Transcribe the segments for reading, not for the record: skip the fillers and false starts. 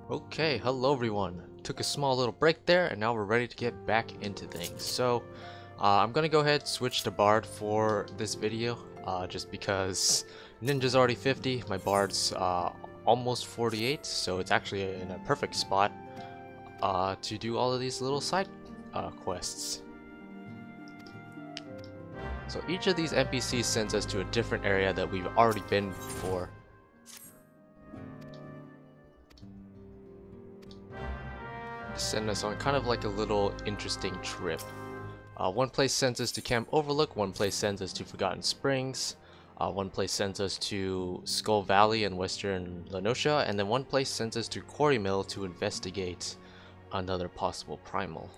Okay, hello everyone. Took a small little break there and now we're ready to get back into things. So, I'm gonna go ahead and switch to Bard for this video, just because Ninja's already 50, my Bard's almost 48, so it's actually in a perfect spot to do all of these little side quests. So each of these NPCs sends us to a different area that we've already been before. Send us on kind of like a little interesting trip. One place sends us to Camp Overlook, one place sends us to Forgotten Springs, one place sends us to Skull Valley in western Lenosha, and then one place sends us to Quarry Mill to investigate another possible primal.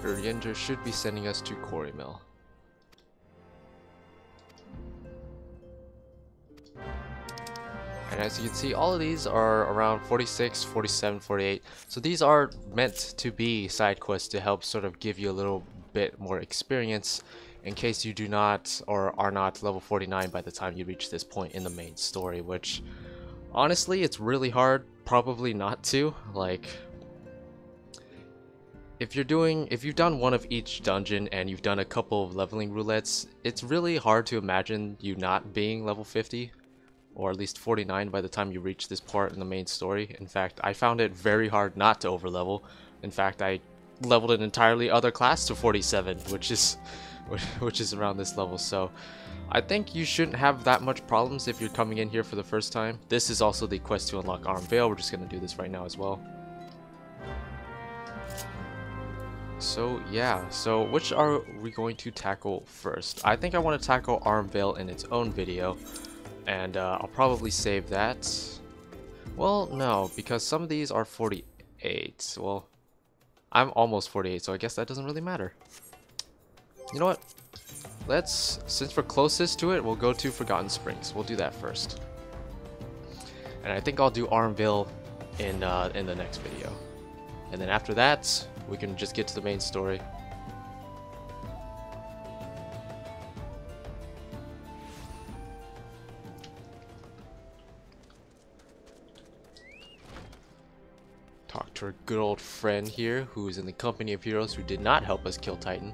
Uriender should be sending us to Quarry Mill. And as you can see, all of these are around 46, 47, 48. So these are meant to be side quests to help sort of give you a little bit more experience in case you do not or are not level 49 by the time you reach this point in the main story, which honestly, it's really hard probably not to. Like, if you've done one of each dungeon and you've done a couple of leveling roulettes, it's really hard to imagine you not being level 50. Or at least 49 by the time you reach this part in the main story. In fact, I found it very hard not to overlevel. In fact, I leveled an entirely other class to 47, which is around this level. So I think you shouldn't have that much problems if you're coming in here for the first time. This is also the quest to unlock Arm Veil. We're just going to do this right now as well. So yeah, so which are we going to tackle first? I think I want to tackle Arm Veil in its own video. And I'll probably save that. Well, no, because some of these are 48. Well, I'm almost 48, so I guess that doesn't really matter. You know what? Since we're closest to it, we'll go to Forgotten Springs. We'll do that first. And I think I'll do Arm Veil in the next video. And then after that, we can just get to the main story. Talk to our good old friend here, who is in the company of heroes who did not help us kill Titan.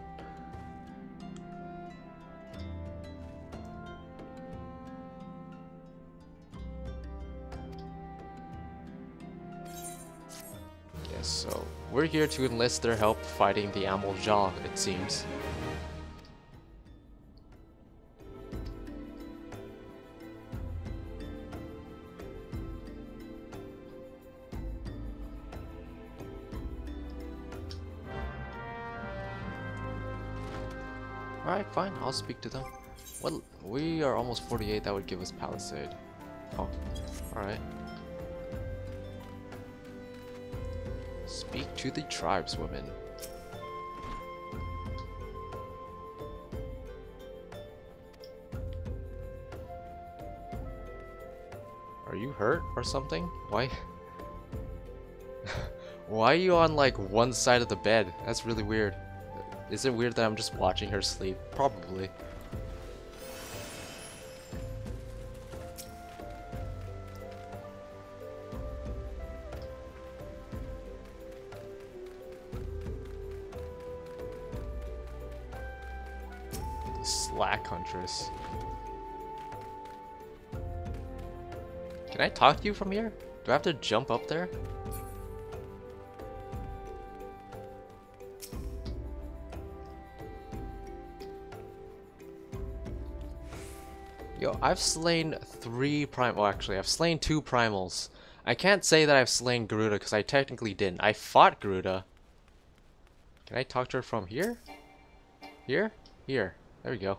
Yes, so we're here to enlist their help fighting the Amel Jaw, it seems. Alright, fine, I'll speak to them. Well, we are almost 48, that would give us Palisade. Oh, alright. Speak to the tribeswomen. Are you hurt or something? Why? Why are you on like one side of the bed? That's really weird. Is it weird that I'm just watching her sleep? Probably. Slack Huntress. Can I talk to you from here? Do I have to jump up there? Yo, I've slain 3 well actually, I've slain 2 primals. I can't say that I've slain Garuda because I technically didn't. I fought Garuda. Can I talk to her from here? Here? Here. There we go.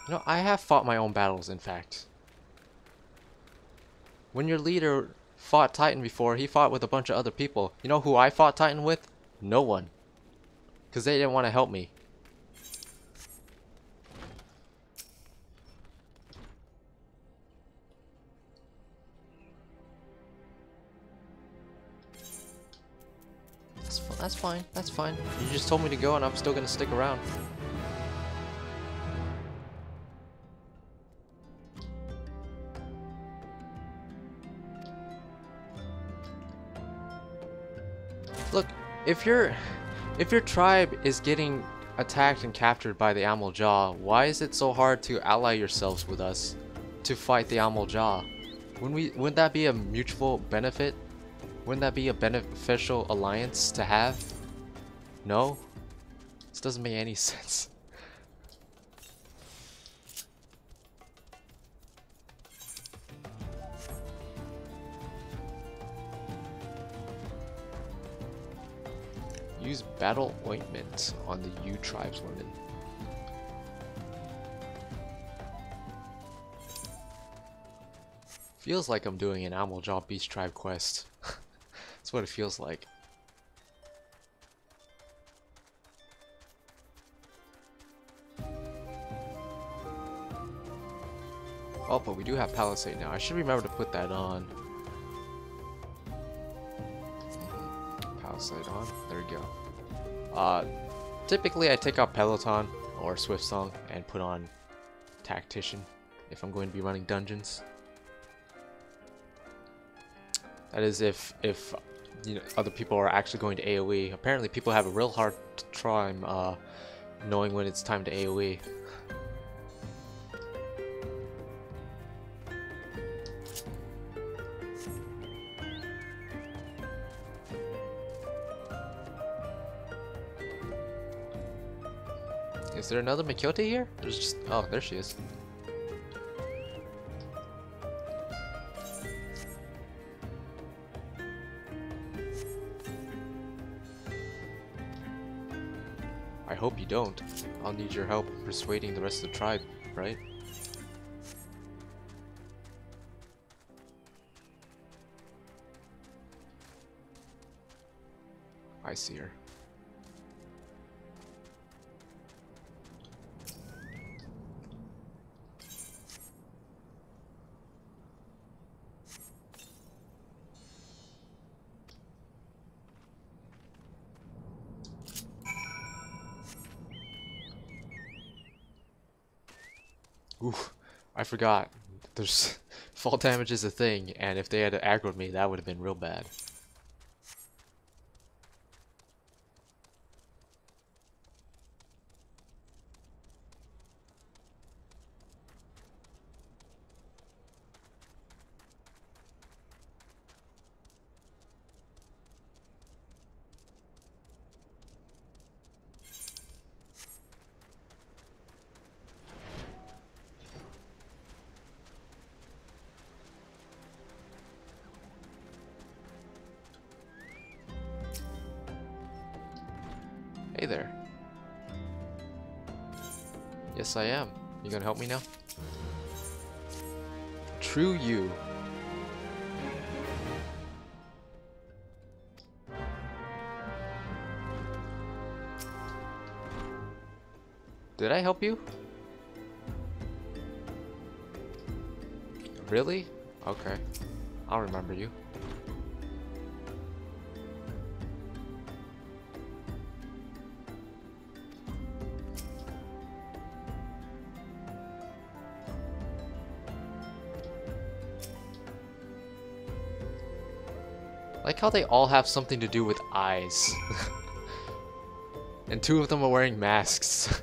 No, I have fought my own battles, in fact. When your leader fought Titan before, he fought with a bunch of other people. You know who I fought Titan with? No one. Because they didn't want to help me. That's fine. That's fine. You just told me to go, and I'm still gonna stick around. Look, if your tribe is getting attacked and captured by the Amel Jaw, why is it so hard to ally yourselves with us to fight the Amel Jaw? Wouldn't that be a mutual benefit? Wouldn't that be a beneficial alliance to have? No? This doesn't make any sense. Use battle ointment on the U tribeswomen. Feels like I'm doing an Amel Jaw Beach Tribe quest. That's what it feels like. Oh, but we do have Palisade now. I should remember to put that on. Palisade on. There we go. Typically I take out Peloton or Swift Song and put on Tactician if I'm going to be running dungeons. That is if you know, other people are actually going to AoE. Apparently people have a real hard time knowing when it's time to AoE. Is there another Mikyote here? There's just... oh, there she is. I hope you don't. I'll need your help persuading the rest of the tribe, right? I see her. Oof, I forgot. There's fall damage is a thing, and if they had aggroed me, that would have been real bad. Hey there. Yes, I am. You gonna help me now? True you. Did I help you? Really? Okay. I'll remember you. Like how they all have something to do with eyes. And two of them are wearing masks.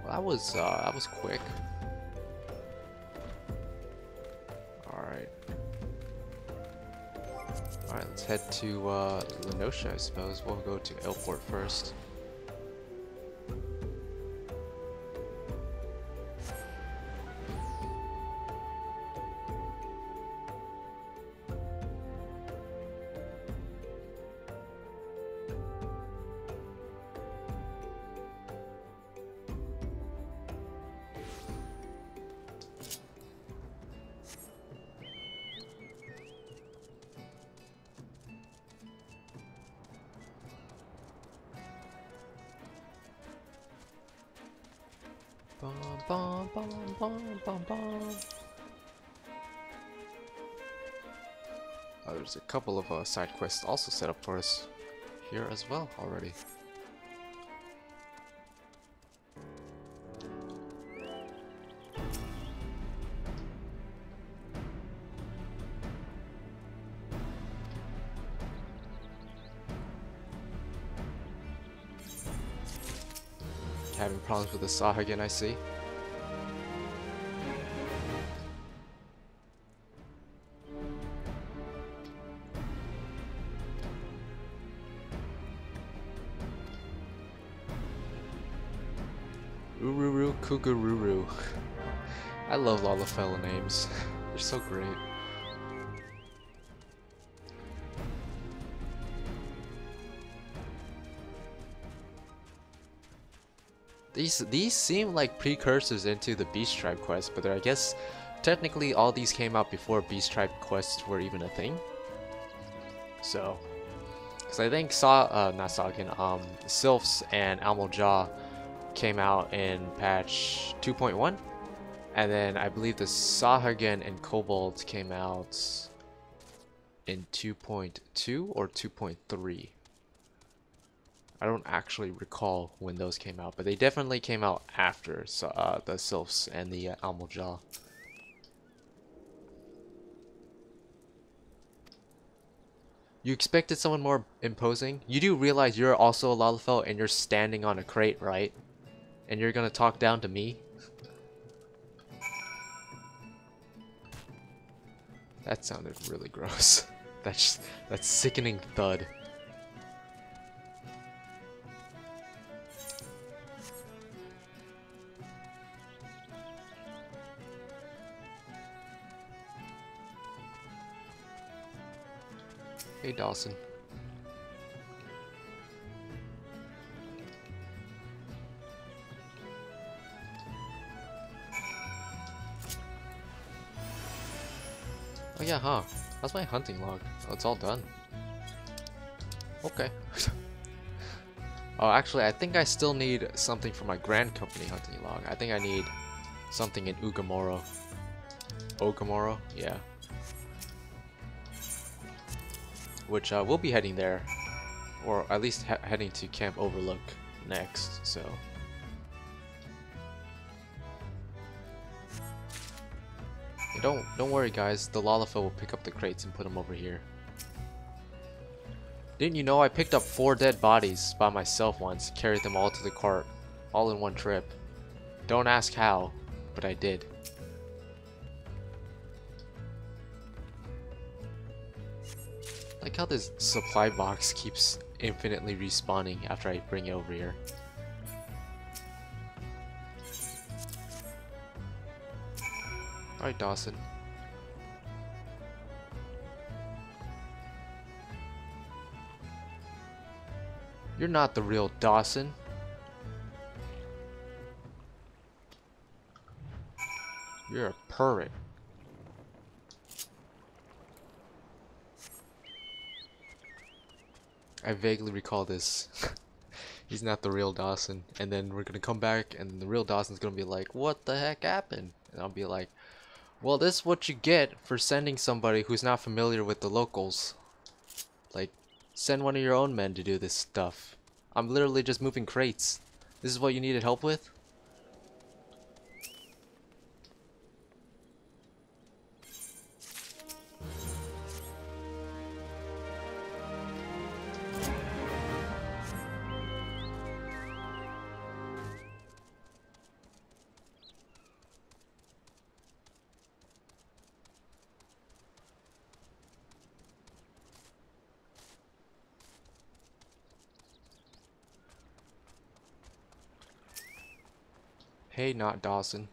Well, that was quick. Alright. Alright, let's head to Lenosha, I suppose. We'll go to Airport first. Bum, bum, bum, bum, bum, bum. There's a couple of side quests also set up for us here as well already. Having problems with the saw again, I see. Ururu Kugururu. I love Lalafell names. They're so great. These seem like precursors into the Beast Tribe quest, but I guess technically all these came out before Beast Tribe quests were even a thing. So, because I think Sylphs and Almojaw came out in patch 2.1, and then I believe the Sahuagin and Kobold came out in 2.2 or 2.3. I don't actually recall when those came out, but they definitely came out after the Sylphs and the Almojaw. You expected someone more imposing? You do realize you're also a Lalafell and you're standing on a crate, right? And you're gonna talk down to me? That sounded really gross. That's sickening thud. Hey Dawson. Oh yeah, huh? How's my hunting log? Oh, it's all done. Okay. Oh, actually, I think I still need something for my Grand Company hunting log. I think I need something in Ugamoro. Ogamoro? Yeah. Which we'll be heading there, or at least heading to Camp Overlook next. So. Don't worry, guys. The Lalafell will pick up the crates and put them over here. Didn't you know I picked up 4 dead bodies by myself once, carried them all to the cart, all in one trip? Don't ask how, but I did. Like how this supply box keeps infinitely respawning after I bring it over here. Alright, Dawson. You're not the real Dawson. You're a pervert. I vaguely recall this. He's not the real Dawson. And then we're gonna come back and the real Dawson's gonna be like, what the heck happened? And I'll be like, well, this is what you get for sending somebody who's not familiar with the locals. Like, send one of your own men to do this stuff. I'm literally just moving crates. This is what you needed help with? Hey, not Dawson.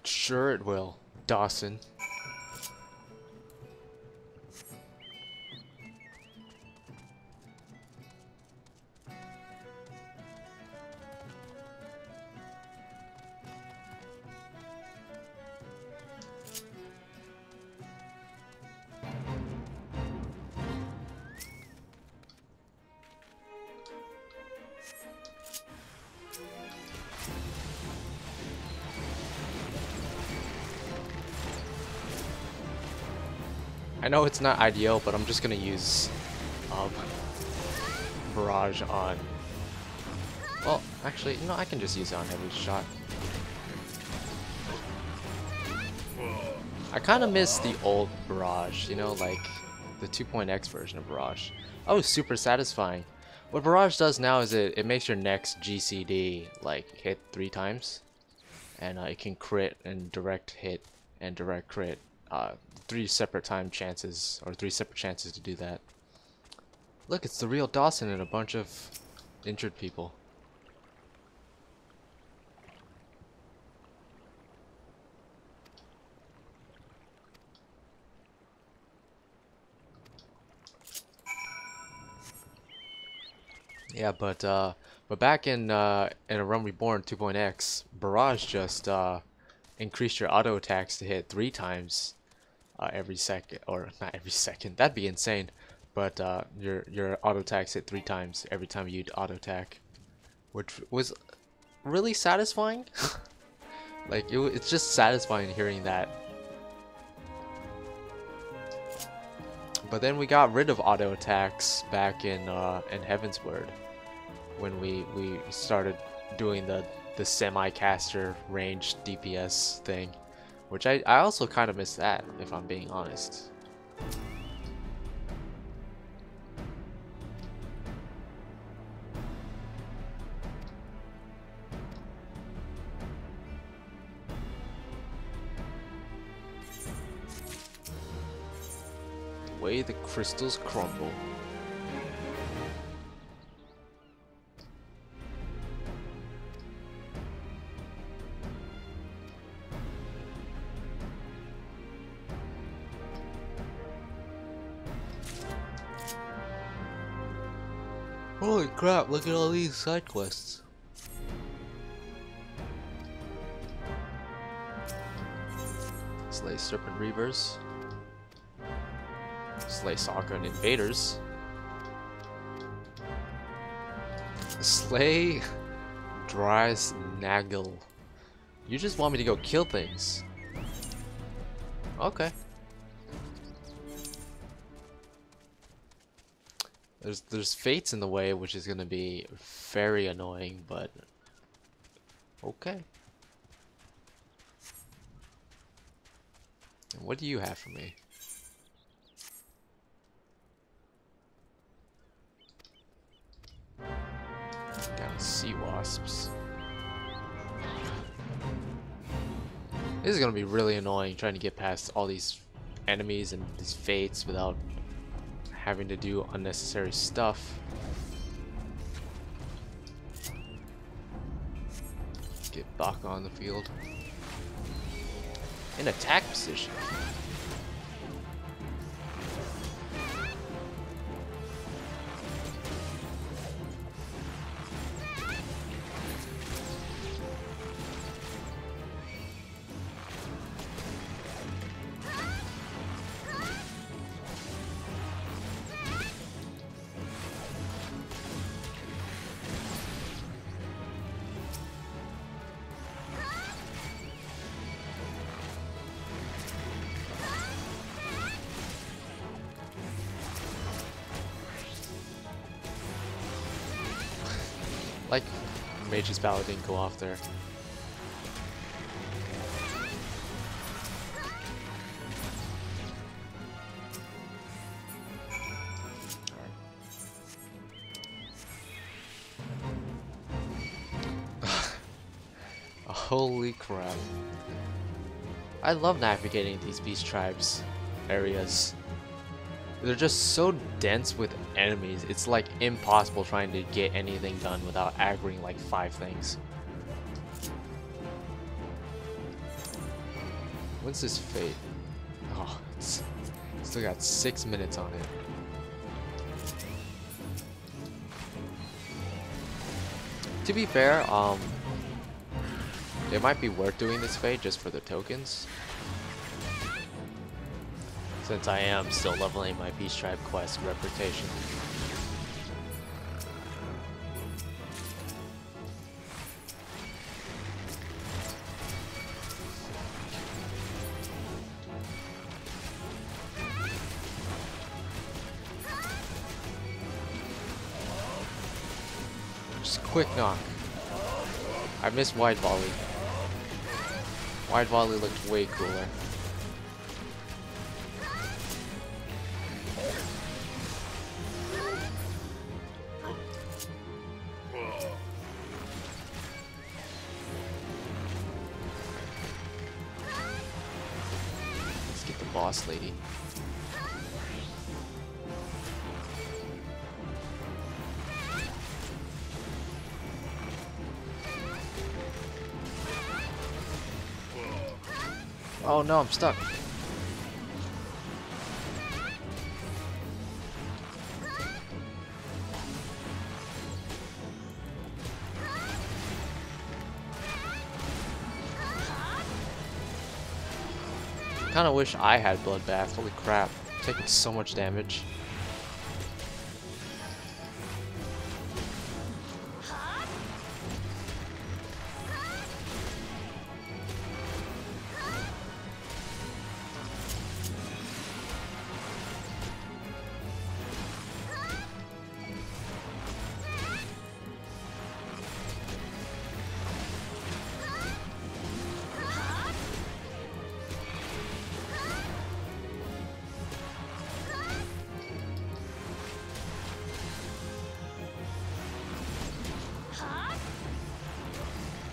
Sure it will, Dawson. I know it's not ideal, but I'm just gonna use barrage on. Well, actually, no, I can just use it on heavy shot. I kind of miss the old barrage, you know, like the 2.x version of barrage. Oh, super satisfying. What barrage does now is it makes your next GCD like hit 3 times, and it can crit and direct hit and direct crit. 3 separate chances to do that. Look, it's the real Dawson and a bunch of injured people. Yeah, but back in A Realm Reborn 2.x, barrage just increased your auto attacks to hit 3 times every second, or not every second. That'd be insane. But your auto attacks hit 3 times every time you'd auto attack, which was really satisfying. Like it's just satisfying hearing that. But then we got rid of auto attacks back in Heaven's Word, when we started doing the semi-caster range DPS thing, which I also kind of miss that, if I'm being honest. The way the crystals crumble. Holy crap, look at all these side quests. Slay Serpent Reavers. Slay Sokka and Invaders. Slay Dries Nagel. You just want me to go kill things. Okay. There's fates in the way, which is gonna be very annoying, but okay. And what do you have for me? Down sea wasps. This is gonna be really annoying trying to get past all these enemies and these fates without having to do unnecessary stuff. Get Baka on the field. In attack position. Like, Mage's Ballad didn't go off there. Holy crap. I love navigating these beast tribes areas. They're just so dense with enemies, it's like impossible trying to get anything done without aggroing like 5 things. When's this fate? Oh, it's still got 6 minutes on it. To be fair, it might be worth doing this fate just for the tokens. Since I am still leveling my Beast Tribe quest reputation. Just quick knock. I missed wide volley. Wide volley looked way cooler. Let's get the boss lady. Oh no, I'm stuck. Kinda wish I had Bloodbath. Holy crap. I'm taking so much damage.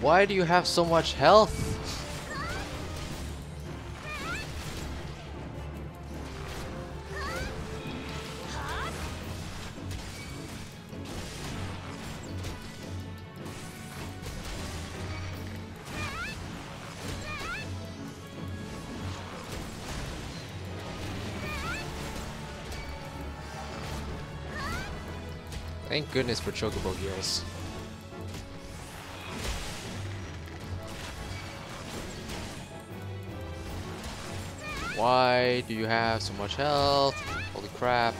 Why do you have so much health? Thank goodness for Chocobo heals. Why do you have so much health? Holy crap.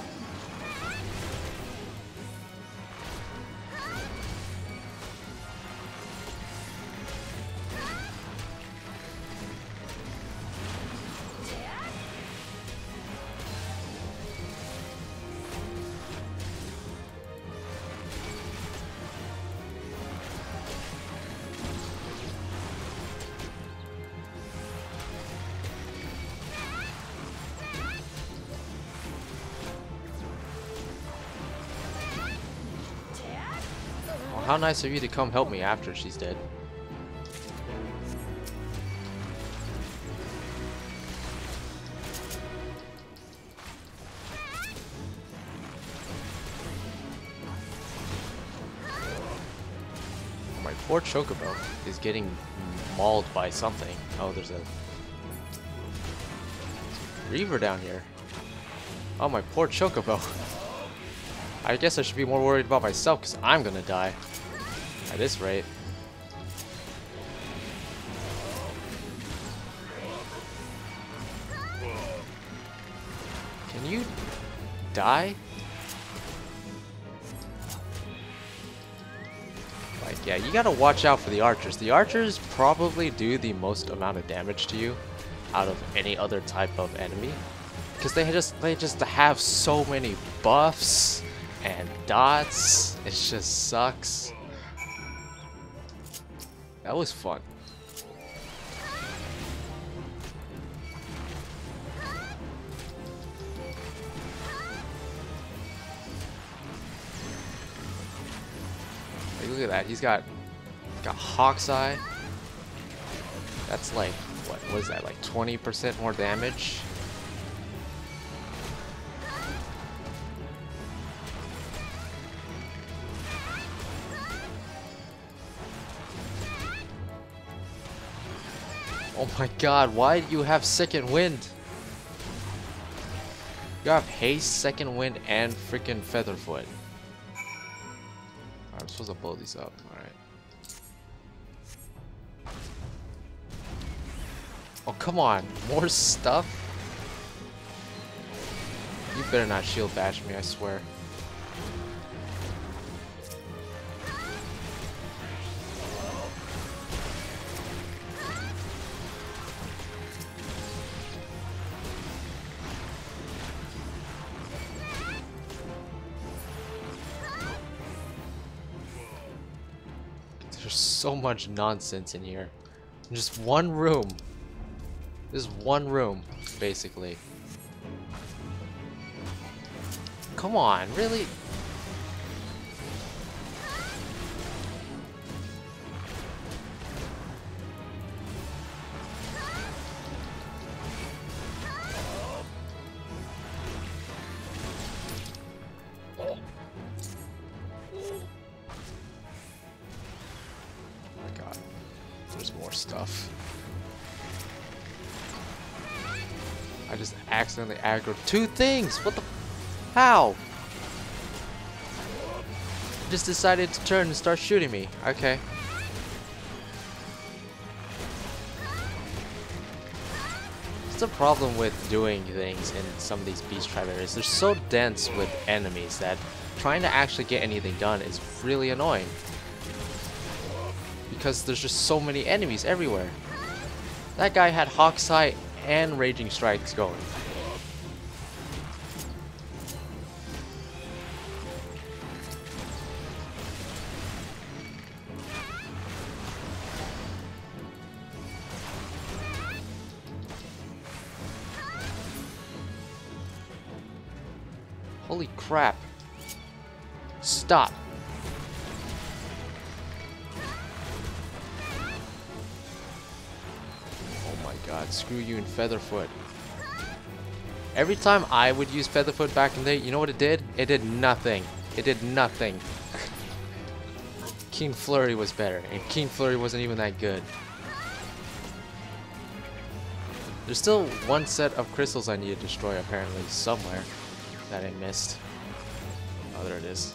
How nice of you to come help me after she's dead. My poor Chocobo is getting mauled by something. Oh, there's a Reaver down here. Oh, my poor Chocobo. I guess I should be more worried about myself because I'm gonna die. At this rate. Can you die? Like, yeah, you gotta watch out for the archers. The archers probably do the most amount of damage to you out of any other type of enemy. Because they just have so many buffs and dots. It just sucks. That was fun. Like, look at that. He's got Hawk's Eye. That's like, what was that? Like 20% more damage? Oh my god, why do you have second wind? You have haste, second wind, and freaking featherfoot. Alright, I'm supposed to blow these up. Alright. Oh, come on. More stuff? You better not shield bash me, I swear. There's so much nonsense in here. In just one room. This is one room, basically. Come on, really? Stuff. I just accidentally aggroed two things. What the? How? Just decided to turn and start shooting me. Okay. It's the problem with doing things in some of these beast tribe areas. They're so dense with enemies that trying to actually get anything done is really annoying. Because there's just so many enemies everywhere. That guy had Hawk's Eye and Raging Strikes going. Holy crap. Stop. God, screw you and Featherfoot. Every time I would use Featherfoot back in the day, you know what it did? It did nothing. It did nothing. Keen Flurry was better, and Keen Flurry wasn't even that good. There's still one set of crystals I need to destroy apparently somewhere that I missed. Oh, there it is.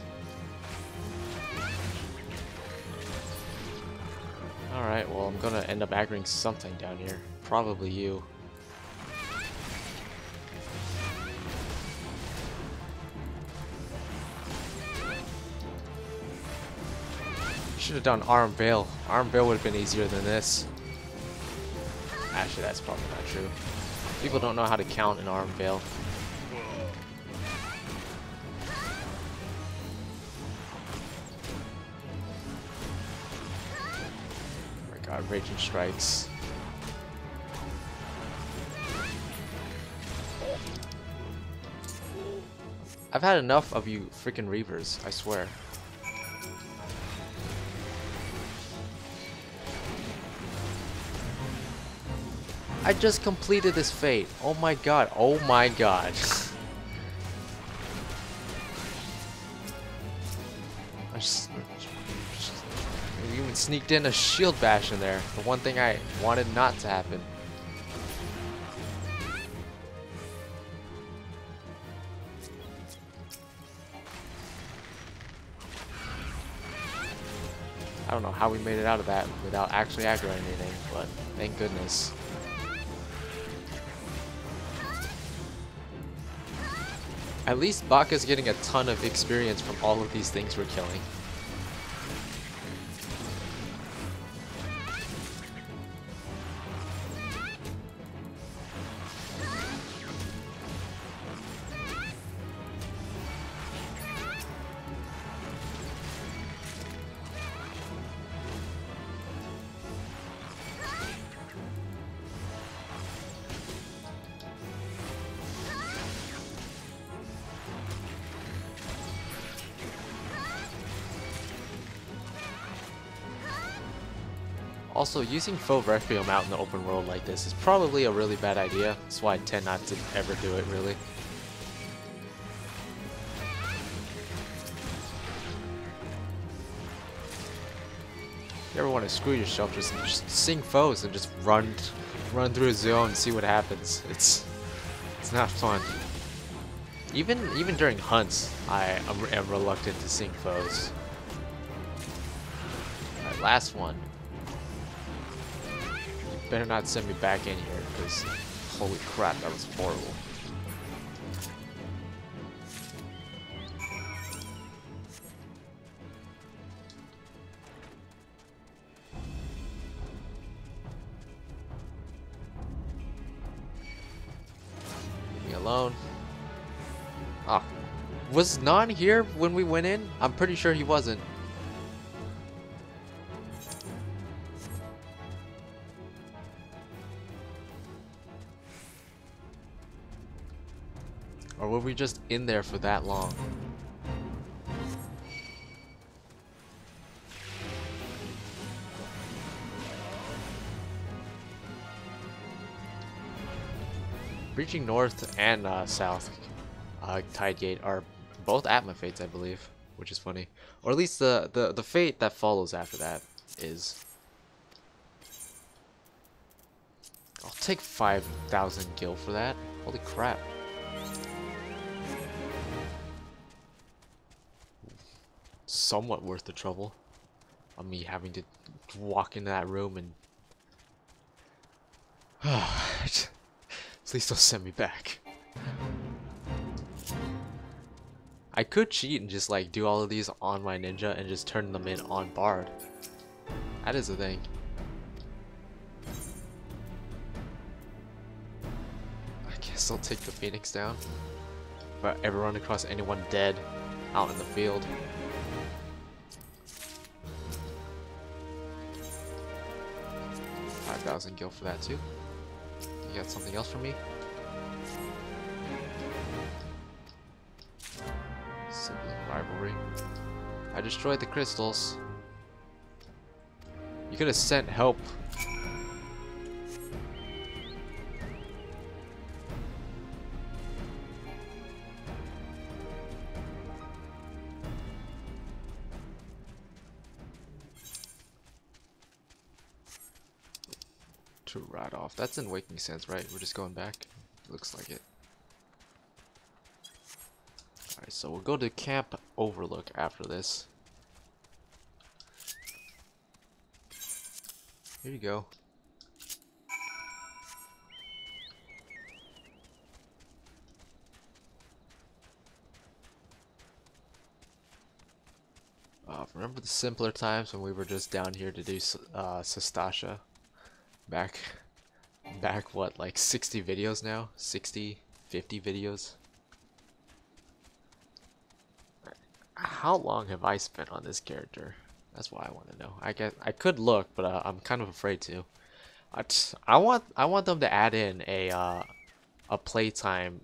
Alright, well, I'm gonna end up aggroing something down here. Probably you. Should have done Arm Veil. Arm Veil would have been easier than this. Actually, that's probably not true. People don't know how to count in Arm Veil. Oh my god, Raging Strikes. I've had enough of you freaking Reavers, I swear. I just completed this fate. Oh my god. Oh my god. I just even sneaked in a shield bash in there. The one thing I wanted not to happen. I don't know how we made it out of that without actually aggroing anything, but thank goodness. At least Baka's getting a ton of experience from all of these things we're killing. Also, using faux Requiem out in the open world like this is probably a really bad idea. That's why I tend not to ever do it, really. you ever want to screw yourself, just sing foes and just run through a zone and see what happens. It's not fun. Even during hunts, I am reluctant to sing foes. Alright, last one. You better not send me back in here, because holy crap, that was horrible. Leave me alone. Ah, was Nan here when we went in? I'm pretty sure he wasn't. Or were we just in there for that long? Reaching north and south Tide Gate are both Atma fates, I believe, which is funny. Or at least the fate that follows after that is. I'll take 5,000 gil for that. Holy crap. Somewhat worth the trouble of me having to walk into that room and please don't send me back. I could cheat and just like do all of these on my ninja and just turn them in on Bard. That is a thing. I guess I'll take the Phoenix down. If I ever run across anyone dead out in the field. $5,000 gil for that too. You got something else for me? Sibling rivalry. I destroyed the crystals. You could have sent help. To ride off. That's in Waking Sense, right? We're just going back. Looks like it. Alright, so we'll go to Camp Overlook after this. Here you go. Remember the simpler times when we were just down here to do Sastasha? Back what, like 60 videos now? 60, 50 videos? How long have I spent on this character? That's what I want to know. I guess I could look, but I'm kind of afraid to. I want them to add in a playtime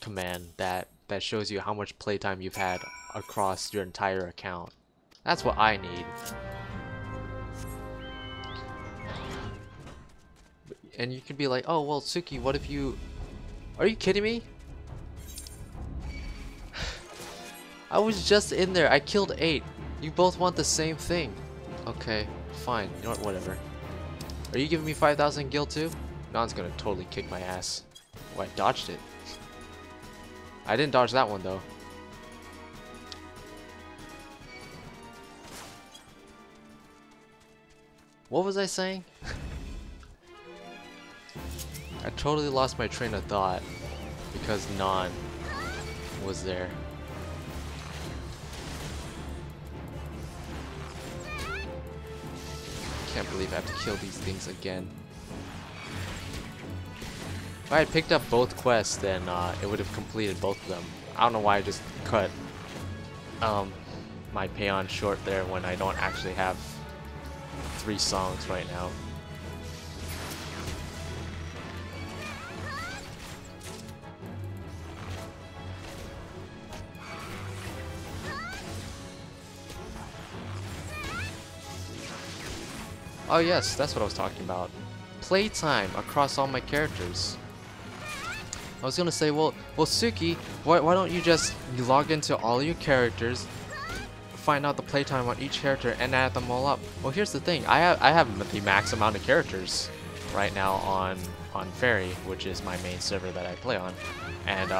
command that shows you how much playtime you've had across your entire account. That's what I need. And you could be like, oh well, Tsuki, what if you... Are you kidding me? I was just in there. I killed 8. You both want the same thing. Okay, fine. You know what? Whatever. Are you giving me 5,000 gil too? Nan's gonna totally kick my ass. Oh, I dodged it. I didn't dodge that one though. What was I saying? I totally lost my train of thought because Nan was there. Can't believe I have to kill these things again. If I had picked up both quests, then it would have completed both of them. I don't know why I just cut my payon short there when I don't actually have 3 songs right now. Oh yes, that's what I was talking about. Playtime across all my characters. I was gonna say, well Tsuki, why don't you just log into all your characters, find out the playtime on each character and add them all up. Well, here's the thing. I have the max amount of characters right now on Faerie, which is my main server that I play on, and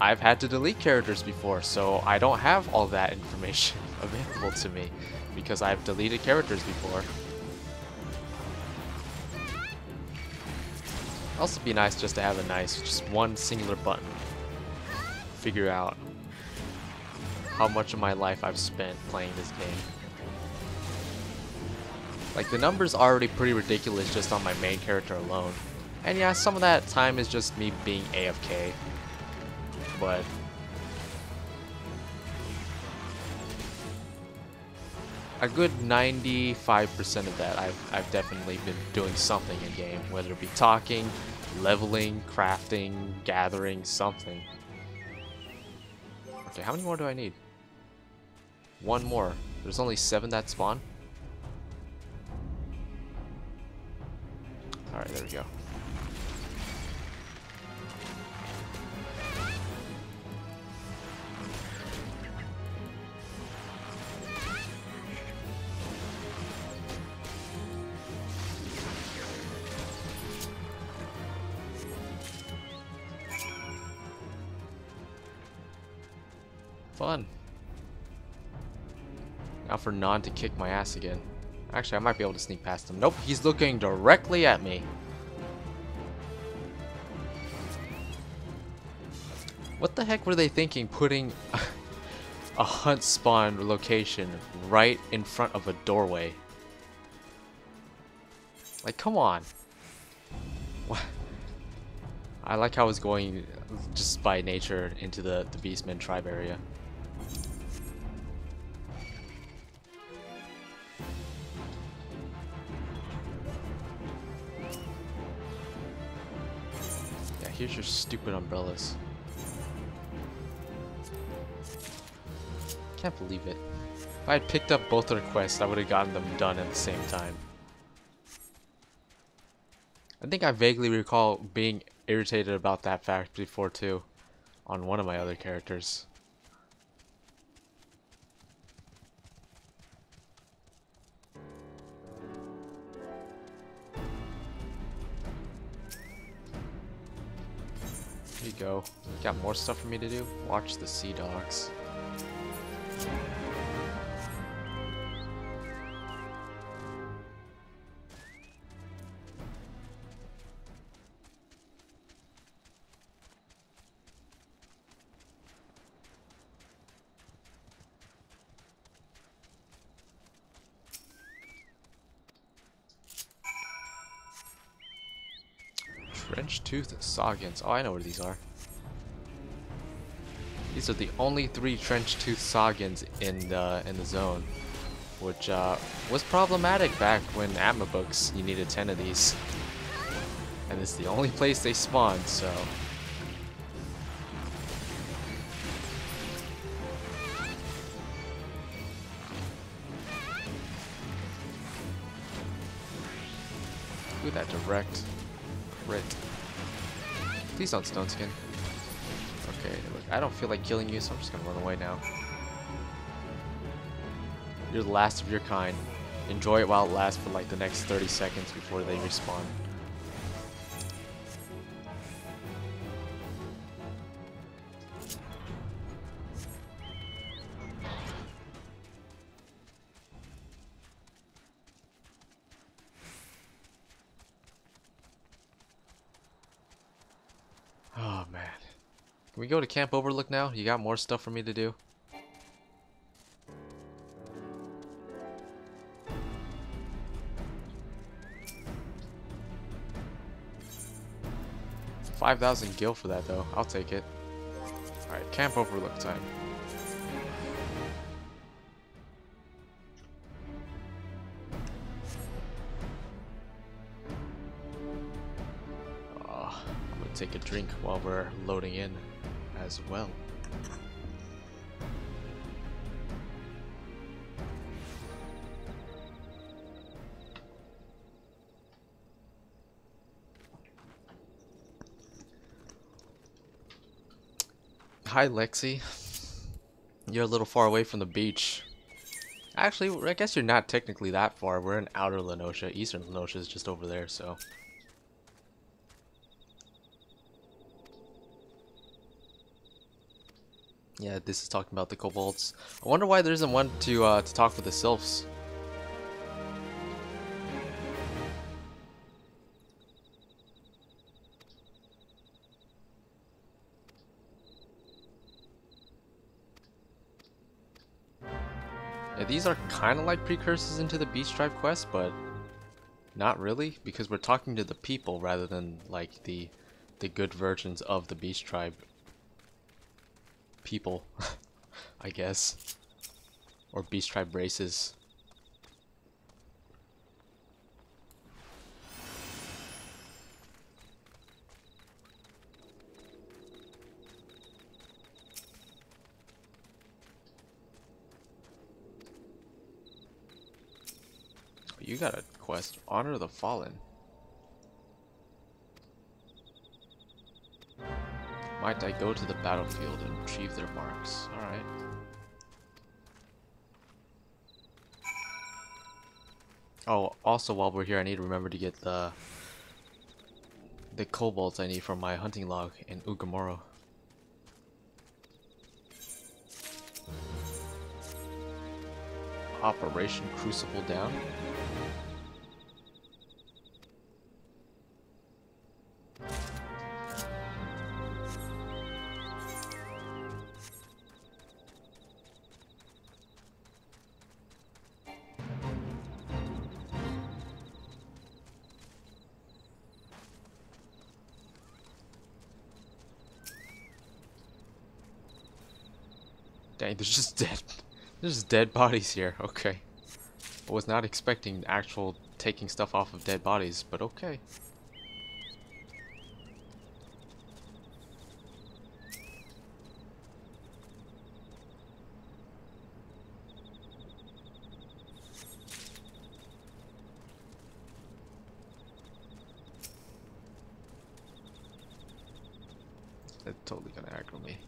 I've had to delete characters before, so I don't have all that information available to me because I've deleted characters before. Also, be nice just to have a nice, just one singular button. Figure out how much of my life I've spent playing this game. Like, the numbers are already pretty ridiculous just on my main character alone. And yeah, some of that time is just me being AFK. But a good 95% of that I've definitely been doing something in game, whether it be talking, leveling, crafting, gathering, something. Okay, how many more do I need? One more. There's only 7 that spawn. Alright, there we go. Fun. Now for Non to kick my ass again. Actually, I might be able to sneak past him. Nope, he's looking directly at me. What the heck were they thinking putting a hunt spawn location right in front of a doorway? Like, come on. What? I like how it's going just by nature into the Beastmen tribe area. Yeah, here's your stupid umbrellas. Can't believe it. If I had picked up both of the quests, I would have gotten them done at the same time. I think I vaguely recall being irritated about that fact before too, on one of my other characters. Here you go. You got more stuff for me to do? Watch the sea dogs. Trench-toothed Saugans. Oh, I know where these are. These are the only 3 trench-toothed Saugans in the zone, which was problematic back when Atma books you needed 10 of these, and it's the only place they spawned. So do that direct. Crit. Please don't stone skin. Okay, look, I don't feel like killing you, so I'm just gonna run away now. You're the last of your kind. Enjoy it while it lasts for like the next 30 seconds before they respawn. Oh man. Can we go to Camp Overlook now? You got more stuff for me to do? $5,000 gil for that though. I'll take it. Alright, Camp Overlook time. Take a drink while we're loading in as well. Hi Lexi. You're a little far away from the beach. Actually, I guess you're not technically that far. We're in outer Lenosha. Eastern Lenosha is just over there, so. Yeah, this is talking about the kobolds. I wonder why there isn't one to talk with the sylphs. Yeah, these are kind of like precursors into the Beast Tribe quest, but not really, because we're talking to the people rather than like the good versions of the Beast Tribe people, I guess, or Beast Tribe races. You got a quest, Honor the Fallen. Might I go to the battlefield and retrieve their marks? Alright. Oh, also while we're here, I need to remember to get the kobolds I need from my hunting log in Ugamoro. Operation Crucible down. Dang, there's just dead bodies here. Okay. I was not expecting actual taking stuff off of dead bodies, but okay. That's totally gonna aggro me.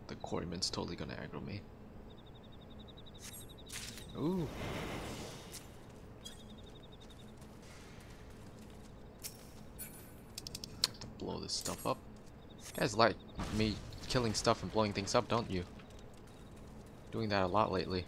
The quarryman's totally gonna aggro me. Ooh. Have to blow this stuff up. You guys like me killing stuff and blowing things up, don't you? Doing that a lot lately.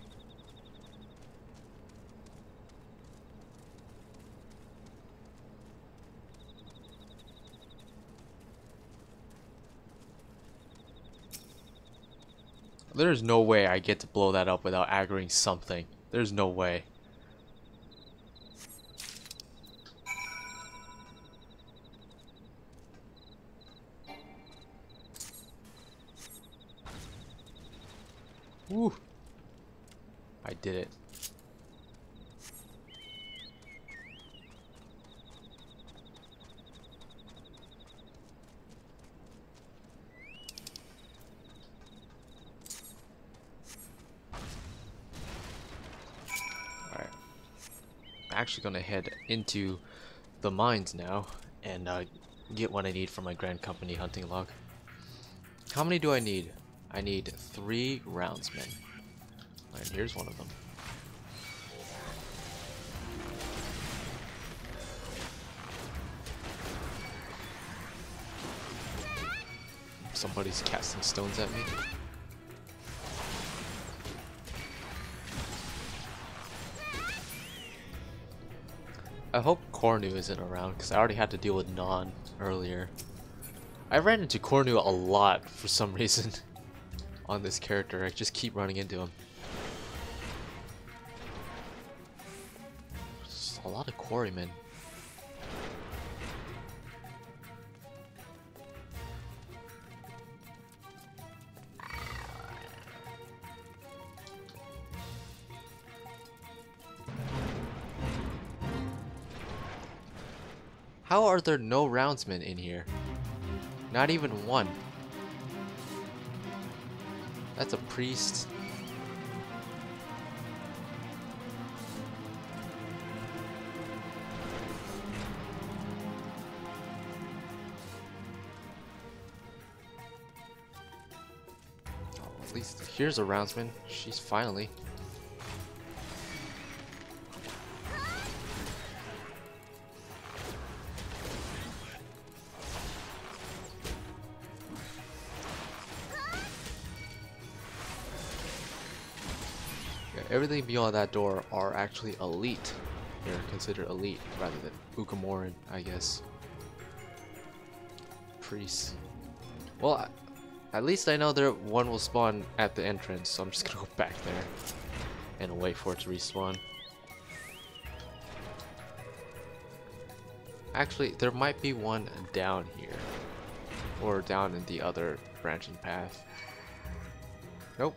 There's no way I get to blow that up without aggroing something. There's no way. Woo! I did it. Actually gonna head into the mines now and get what I need for my Grand Company hunting log. How many do I need? I need 3 roundsmen. And here's one of them. Somebody's casting stones at me. I hope Cornu isn't around, because I already had to deal with Non earlier. I ran into Cornu a lot for some reason on this character. I just keep running into him. Just a lot of quarrymen. How are there no roundsmen in here? Not even one. That's a priest. Oh, at least here's a roundsman. She's finally. Yeah, everything beyond that door are actually elite. They're considered elite rather than Ukamorin, I guess. Priests. Well, at least I know there one will spawn at the entrance, so I'm just gonna go back there and wait for it to respawn. Actually, there might be one down here, or down in the other branching path. Nope.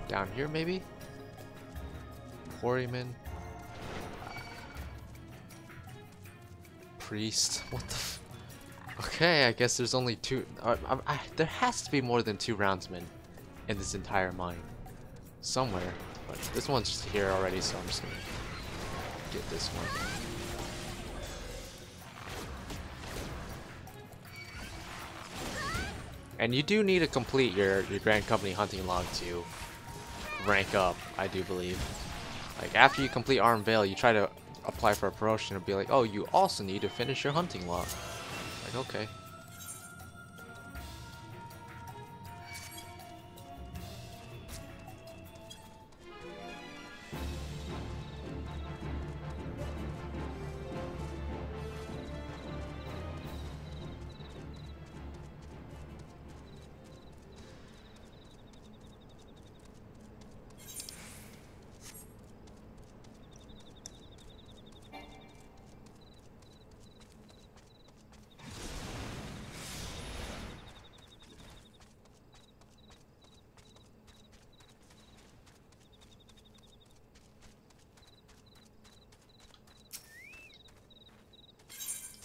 Down here, maybe? Quarryman. Priest. What the f— Okay, I guess there's only two. There has to be more than 2 roundsmen in this entire mine. Somewhere. But this one's just here already, so I'm just gonna get this one. And you do need to complete your Grand Company hunting log to rank up, I do believe. Like, after you complete Arm Vale, you try to apply for a promotion and be like, oh, you also need to finish your hunting log. Like, okay.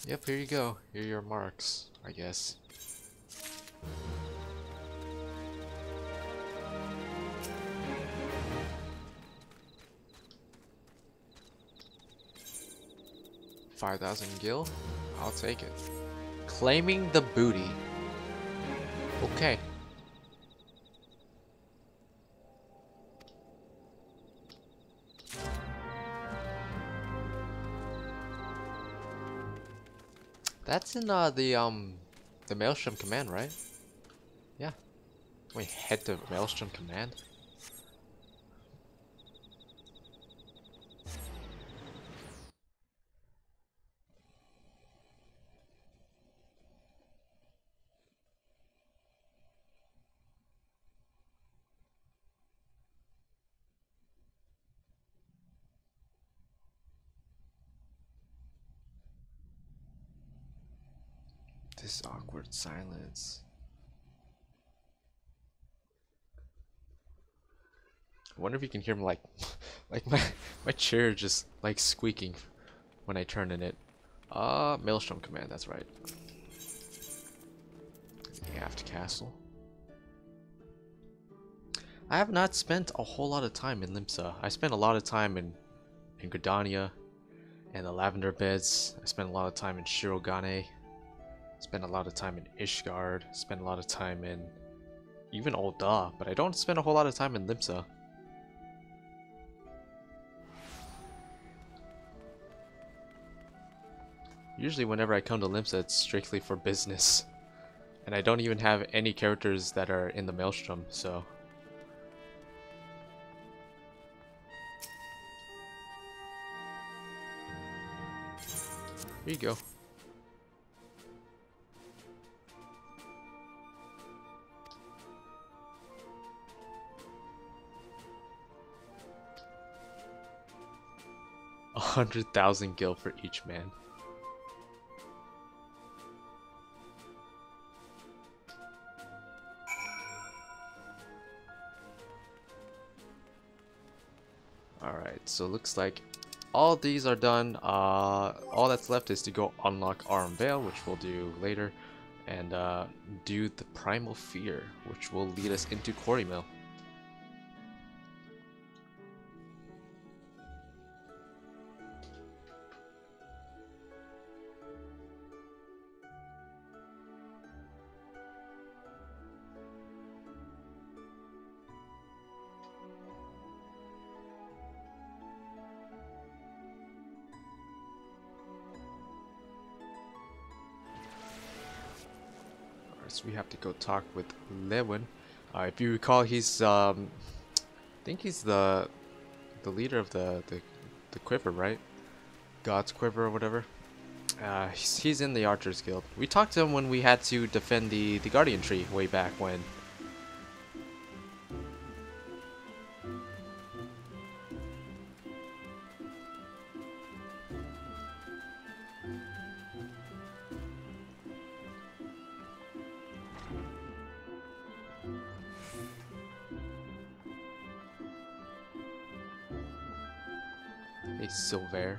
Yep, here you go. Here are your marks, I guess. $5,000 gil? I'll take it. Claiming the booty. Okay. That's in the Maelstrom Command, right? Yeah. Wait, head to Maelstrom Command? This awkward silence. I wonder if you can hear me like my chair just like squeaking when I turn in it. Maelstrom Command, that's right. Aft Castle. I have not spent a whole lot of time in Limsa. I spent a lot of time in Gridania and the Lavender Beds. I spent a lot of time in Shirogane. Spend a lot of time in Ishgard, spend a lot of time in even Ul'dah, but I don't spend a whole lot of time in Limsa. Usually whenever I come to Limsa, it's strictly for business. And I don't even have any characters that are in the Maelstrom, so... Here you go. $100,000 gil for each man. Alright, so it looks like all these are done. All that's left is to go unlock Arm Vale, which we'll do later, and do the Primal Fear, which will lead us into Quarry Mill. First, we have to go talk with Lewin. If you recall, he's I think he's the leader of the quiver, right? God's quiver or whatever. He's in the Archers Guild. We talked to him when we had to defend the Guardian Tree way back when. Hey, Silver.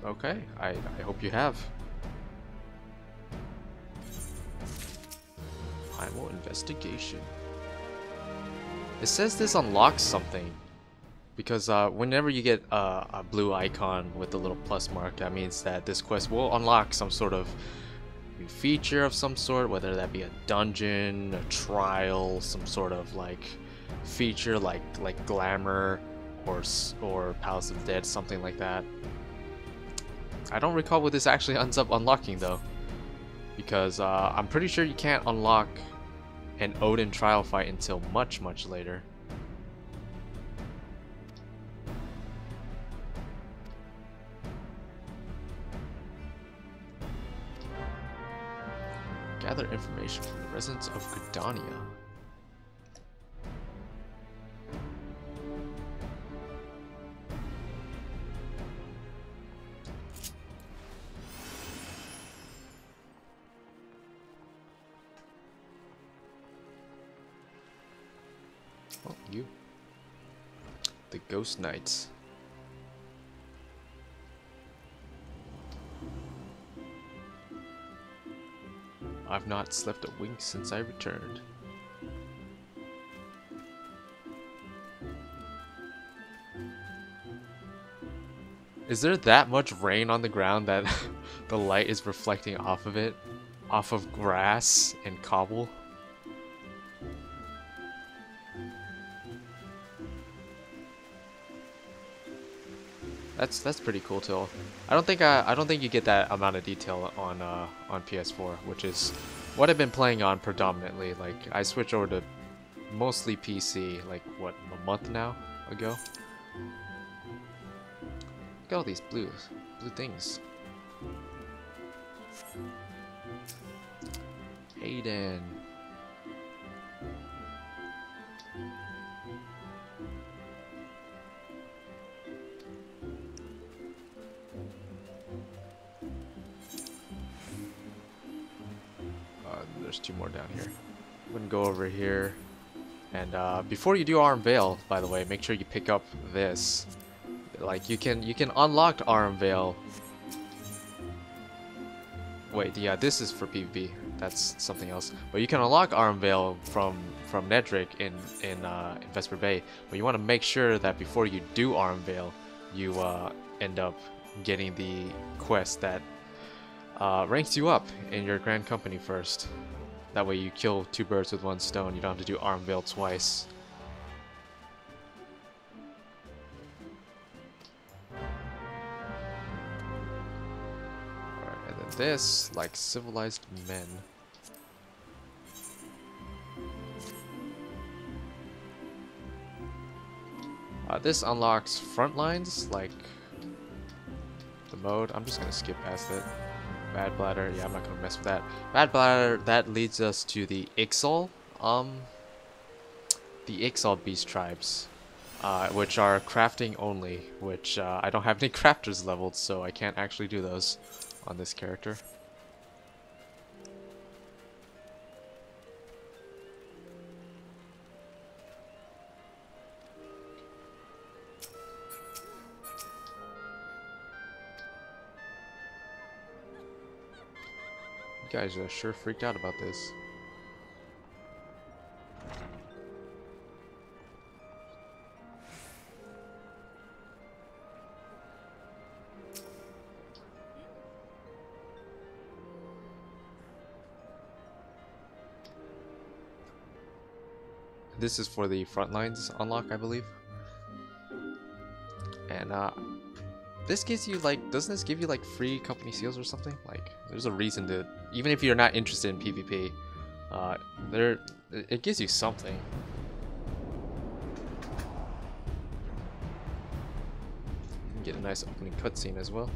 Okay, I hope you have. Primal investigation. It says this unlocks something. Because whenever you get a blue icon with the little plus mark, that means that this quest will unlock some sort of new feature of some sort, whether that be a dungeon, a trial, some sort of like feature like glamour or Palace of the Dead, something like that. I don't recall what this actually ends up unlocking though, because I'm pretty sure you can't unlock an Odin trial fight until much later. Gather information from the residents of GRIDANIA. Oh, you. The Ghost Knights. I've not slept a wink since I returned. Is there that much rain on the ground that the light is reflecting off of it? Off of grass and cobble? That's pretty cool too. I don't think you get that amount of detail on PS4, which is what I've been playing on predominantly. Like I switched over to mostly PC like what, a month now ago. Look at all these blue things. Hayden. There's two more down here. I'm gonna go over here, and before you do Arm Veil, by the way, make sure you pick up this. Like you can unlock Arm Veil. Wait, yeah, this is for PvP. That's something else. But you can unlock Arm Veil from Nedrick in Vesper Bay. But you want to make sure that before you do Arm Veil, you end up getting the quest that ranks you up in your Grand Company first. That way you kill two birds with one stone. You don't have to do Arm Veil twice. Alright, and then this, like civilized men. This unlocks front lines, like the mode. I'm just gonna skip past it. Bad Bladder, yeah, I'm not gonna mess with that. Bad Bladder, that leads us to the Ixal beast tribes, which are crafting only, which I don't have any crafters leveled, so I can't actually do those on this character. You guys are sure freaked out about this. this is for the front lines unlock, I believe. And this gives you like, doesn't this give you like free company seals or something? Like, there's a reason to, even if you're not interested in PvP, it gives you something. You can get a nice opening cutscene as well.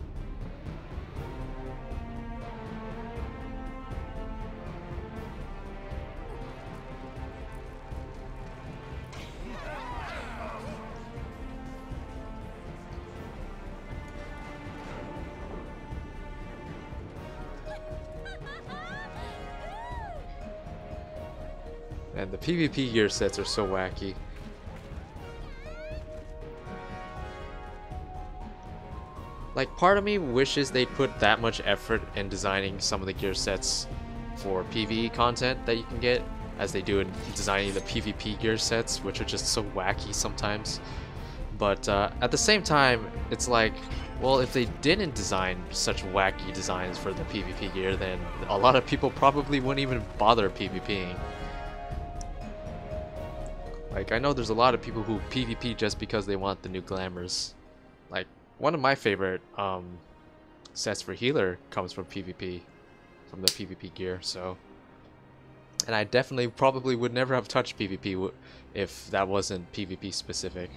And the PvP gear sets are so wacky. Like, part of me wishes they'd put that much effort in designing some of the gear sets for PvE content that you can get, as they do in designing the PvP gear sets, which are just so wacky sometimes. But at the same time, it's like, well, if they didn't design such wacky designs for the PvP gear, then a lot of people probably wouldn't even bother PvPing. Like, I know there's a lot of people who PvP just because they want the new glamours. Like, one of my favorite sets for healer comes from PvP, from the PvP gear, so. And I definitely probably would never have touched PvP if that wasn't PvP specific.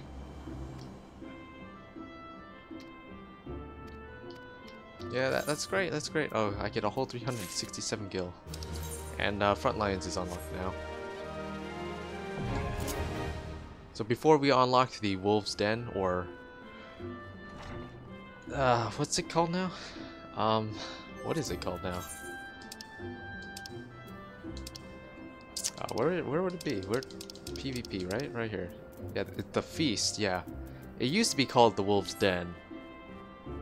Yeah, that's great, that's great. Oh, I get a whole 367 gil. And Frontlines is unlocked now. So before we unlock the Wolf's Den, or what's it called now? What is it called now? Where would it be? Where? PvP, right? Right here. Yeah, the Feast. Yeah, it used to be called the Wolf's Den,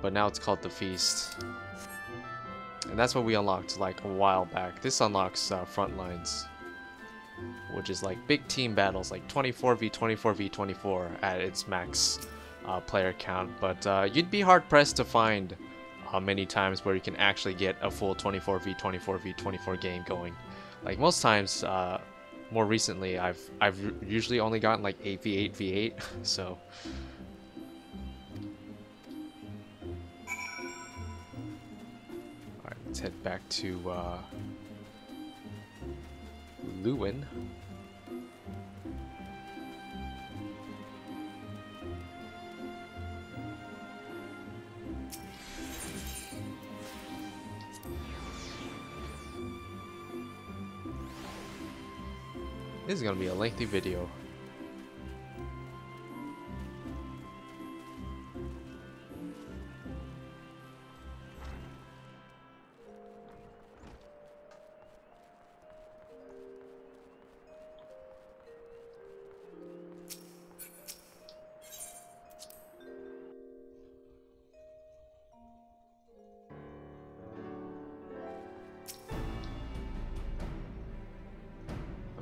but now it's called the Feast. And that's what we unlocked like a while back. This unlocks Frontlines, which is like big team battles, like 24v24v24 at its max player count. But you'd be hard pressed to find many times where you can actually get a full 24v24v24 game going. Like most times, more recently, I've usually only gotten like 8v8v8. So. Alright, let's head back to Luan. This is gonna be a lengthy video.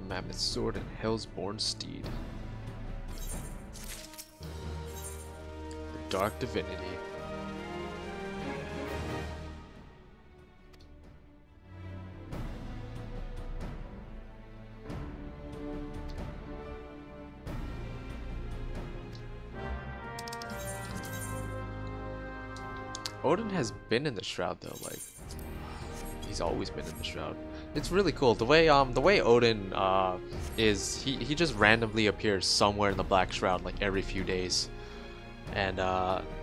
Mammoth Sword and Hellsborn Steed. The Dark Divinity. Odin has been in the Shroud though, like he's always been in the Shroud. It's really cool the way Odin is. He just randomly appears somewhere in the Black Shroud like every few days, and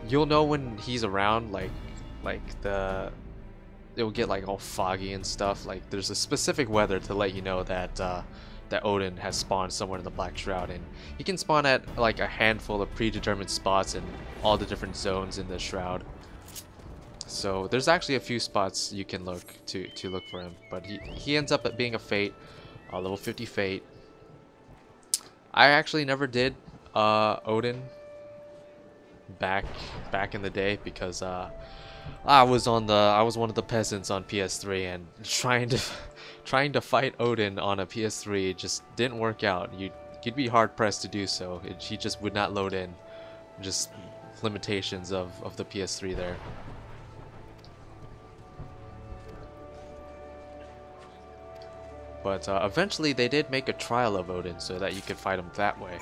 you'll know when he's around. Like it'll get like all foggy and stuff. Like there's a specific weather to let you know that that Odin has spawned somewhere in the Black Shroud, and he can spawn at like a handful of predetermined spots in all the different zones in the Shroud. So there's actually a few spots you can look to look for him, but he ends up at being a Fate, level 50 Fate. I actually never did Odin back in the day because I was one of the peasants on PS3, and trying to fight Odin on a PS3 just didn't work out. You'd be hard pressed to do so. He just would not load in. Just limitations of the PS3 there. But eventually they did make a trial of Odin so that you could fight him that way.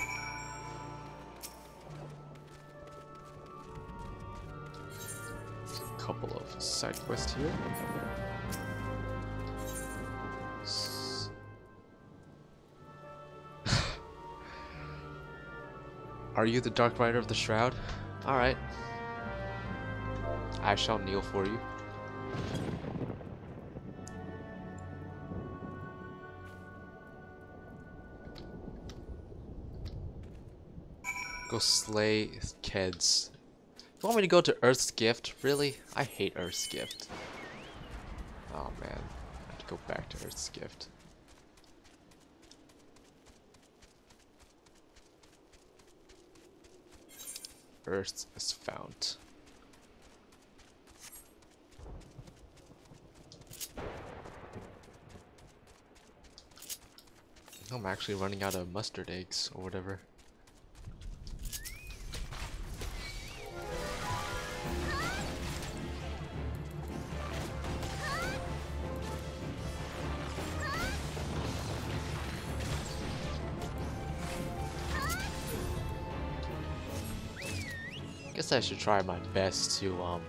A couple of side quests here. Are you the Dark Rider of the Shroud? Alright. I shall kneel for you. Go slay Keds. You want me to go to Earth's Gift? Really? I hate Earth's Gift. Oh man. I have to go back to Earth's Gift. Earth is found. I'm actually running out of mustard eggs or whatever. Guess I should try my best to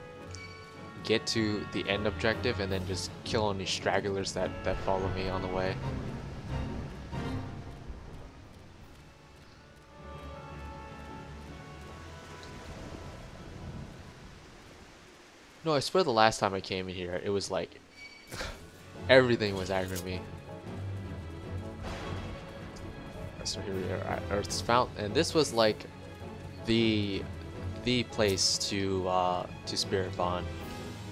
get to the end objective and then just kill any stragglers that follow me on the way. No, I swear the last time I came in here, it was like everything was aggroing me. So here we are at Earth's Fountain, and this was like the place to Spirit Bond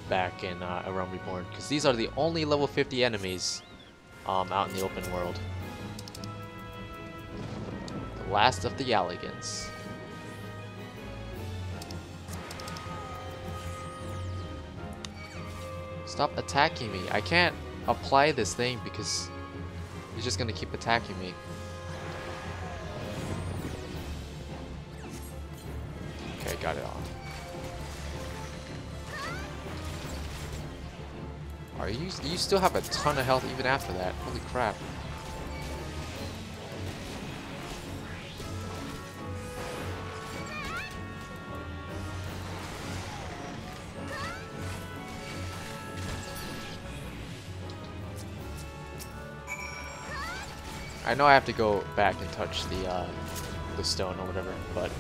back in A Realm Reborn, because these are the only level 50 enemies out in the open world. The last of the Yaligans. Stop attacking me. I can't apply this thing because he's just gonna keep attacking me. Okay, got it off. Are you still have a ton of health even after that? Holy crap. I know I have to go back and touch the stone or whatever, but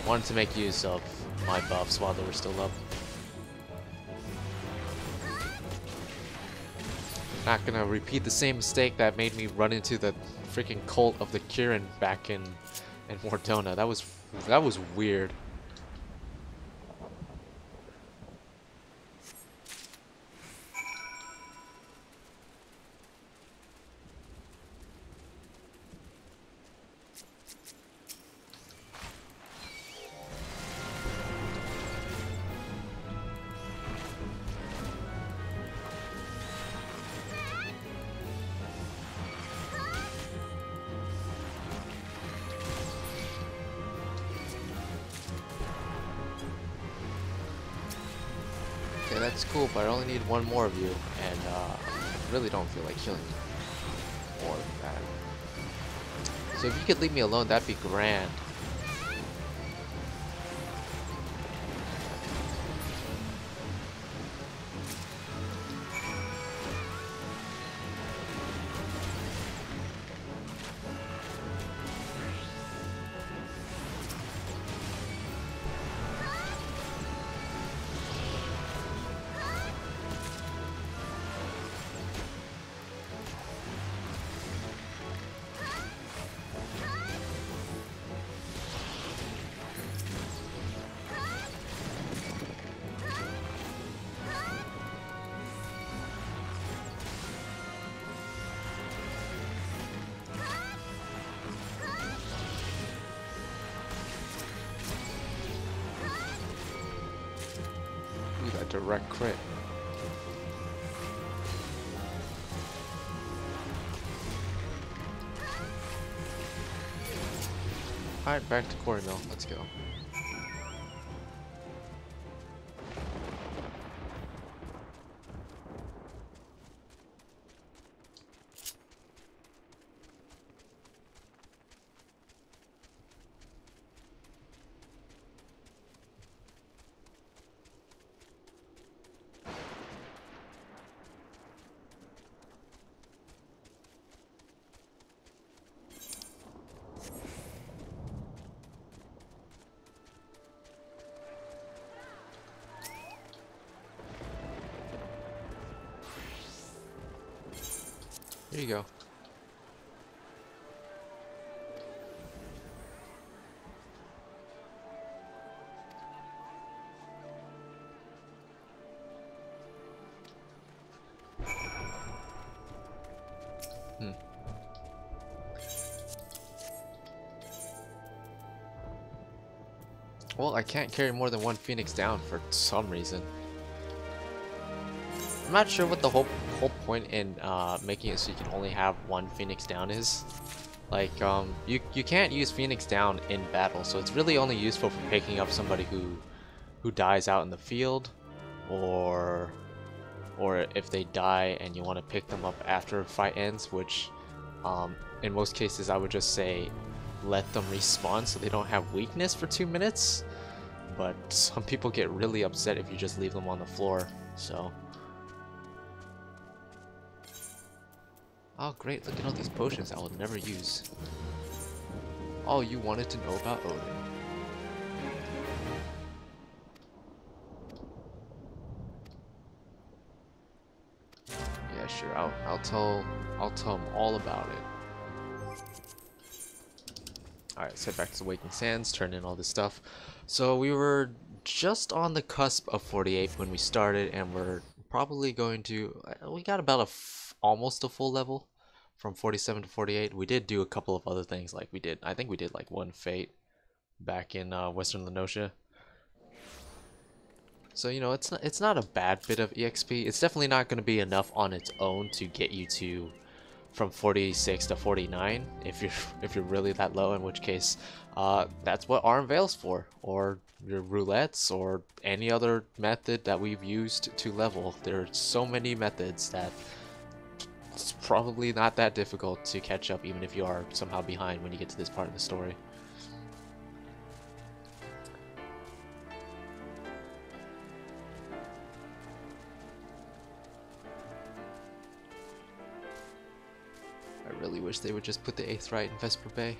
wanted to make use of my buffs while they were still up. Not gonna repeat the same mistake that made me run into the freaking cult of the Kirin back in Mortona. That was weird. Okay, that's cool, but I only need one more of you, and I really don't feel like killing more than that. So if you could leave me alone, that'd be grand. Direct crit. Alright, back to Quarry Mill. Let's go. Here you go. Well, I can't carry more than one Phoenix down for some reason. I'm not sure what the whole point in making it so you can only have one Phoenix down is. Like, you can't use Phoenix down in battle, so it's really only useful for picking up somebody who dies out in the field, or if they die and you want to pick them up after a fight ends, which in most cases I would just say let them respawn so they don't have weakness for 2 minutes. But some people get really upset if you just leave them on the floor, so. Oh great, look at all these potions I will never use. All you wanted to know about Odin. Yeah, sure, I'll tell them all about it. Alright, let's head back to the Waking Sands, turn in all this stuff. So we were just on the cusp of 48 when we started, and we're probably going to, we got about almost a full level from 47 to 48. We did do a couple of other things, like I think we did like one fate back in Western Lenosha. So, you know, it's not a bad bit of EXP. It's definitely not going to be enough on its own to get you to from 46 to 49 if you're really that low, in which case that's what Arm Veil's for, or your roulettes, or any other method that we've used to level. There are so many methods that it's probably not that difficult to catch up, even if you are somehow behind when you get to this part of the story. I really wish they would just put the 8th right in Vesper Bay.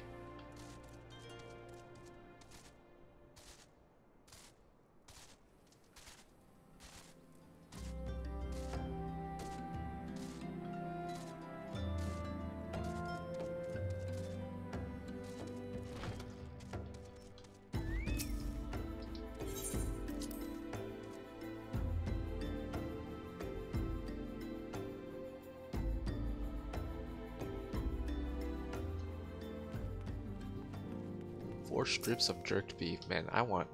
Four strips of jerked beef, man. I want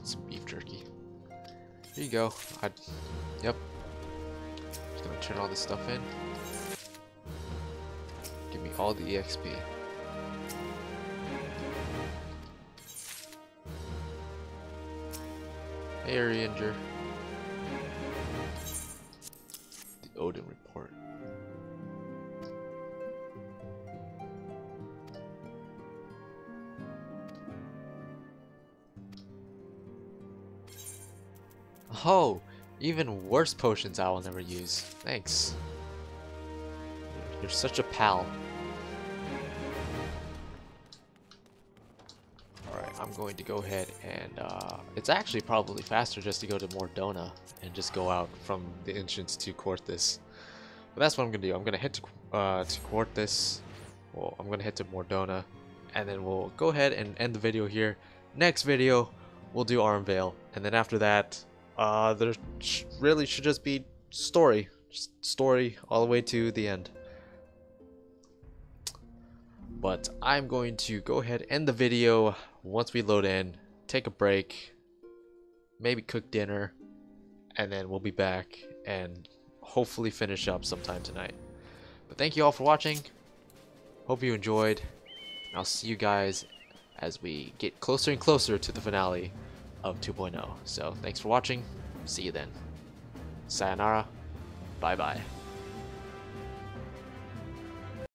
some beef jerky. Here you go. Yep. Just gonna turn all this stuff in. Give me all the EXP. Hey, Arianger. The Odin report. Oh, even worse potions I will never use. Thanks. You're such a pal. Alright, I'm going to go ahead and it's actually probably faster just to go to Mordona and just go out from the entrance to Quartus. But that's what I'm gonna do. I'm gonna head to Quartus. Well, I'm gonna head to Mordona, and then we'll go ahead and end the video here. Next video, we'll do Arm Veil, and then after that, there really should just be story. Just story all the way to the end. But I'm going to go ahead and end the video once we load in, take a break, maybe cook dinner, and then we'll be back and hopefully finish up sometime tonight. But thank you all for watching. Hope you enjoyed. And I'll see you guys as we get closer and closer to the finale of 2.0. So thanks for watching. See you then. Sayonara. Bye bye.